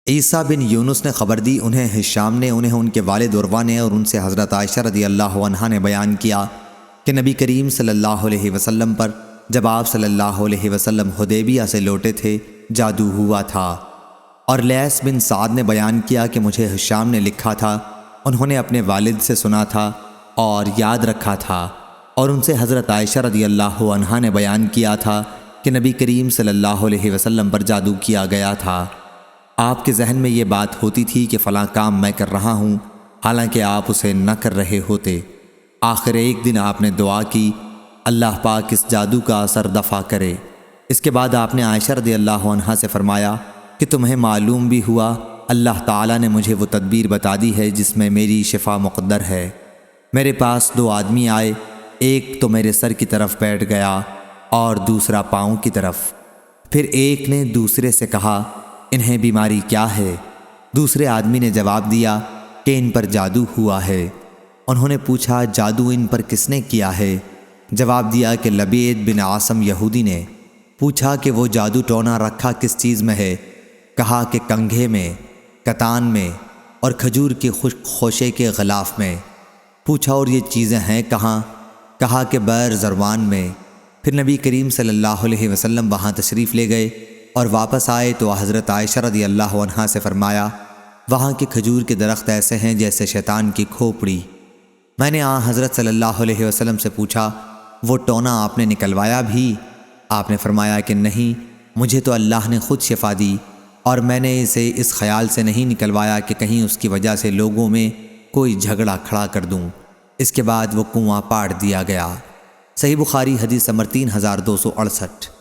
عیسیٰ بن یونس نے خبر دی، انہیں ہشام نے، انہیں ان کے والد عروہ نے اور ان سے حضرت عائشہ رضی اللہ عنہا نے بیان کیا کہ نبی کریم صلی اللہ علیہ وسلم پر جب آپ صلی اللہ علیہ وسلم حدیبیہ سے لوٹے تھے جادو ہوا تھا۔ اور لیث بن سعد نے بیان کیا کہ مجھے ہشام نے لکھا تھا، انہوں نے اپنے والد سے سنا تھا اور یاد رکھا تھا، اور ان سے حضرت عائشہ رضی اللہ عنہا نے بیان کیا تھا کہ نبی کریم صلی اللہ علیہ وسلم پر جادو کیا گیا تھا۔ آپ کے ذہن میں یہ بات ہوتی تھی کہ فلاں کام میں کر رہا ہوں، حالانکہ آپ اسے نہ کر رہے ہوتے۔ آخر ایک دن آپ نے دعا کی، اللہ پاک اس جادو کا اثر دفع کرے۔ اس کے بعد آپ نے عائشہ رضی اللہ عنہا سے فرمایا کہ تمہیں معلوم بھی ہوا اللہ تعالیٰ نے مجھے وہ تدبیر بتا دی ہے جس میں میری شفا مقدر ہے۔ میرے پاس دو آدمی آئے، ایک تو میرے سر کی طرف بیٹھ گیا اور دوسرا پاؤں کی طرف۔ پھر ایک نے دوسرے سے کہا انہیں بیماری کیا ہے؟ دوسرے آدمی نے جواب دیا کہ ان پر جادو ہوا ہے۔ انہوں نے پوچھا جادو ان پر کس نے کیا ہے؟ جواب دیا کہ لبید بن عاصم یہودی نے۔ پوچھا کہ وہ جادو ٹونا رکھا کس چیز میں ہے؟ کہا کہ کنگھے میں، کتان میں اور کھجور کے خشک خوشے کے غلاف میں۔ پوچھا اور یہ چیزیں ہیں کہاں؟ کہا کہ بئر زروان میں۔ پھر نبی کریم صلی اللہ علیہ وسلم وہاں تشریف لے گئے اور واپس آئے تو حضرت عائشہ رضی اللہ عنہا سے فرمایا وہاں کے کھجور کے درخت ایسے ہیں جیسے شیطان کی کھوپڑی۔ میں نے حضرت صلی اللہ علیہ وسلم سے پوچھا وہ ٹونا آپ نے نکلوایا بھی؟ آپ نے فرمایا کہ نہیں، مجھے تو اللہ نے خود شفا دی اور میں نے اسے اس خیال سے نہیں نکلوایا کہ کہیں اس کی وجہ سے لوگوں میں کوئی جھگڑا کھڑا کر دوں۔ اس کے بعد وہ کنواں پاڑ دیا گیا۔ صحیح بخاری حدیث نمبر 3268۔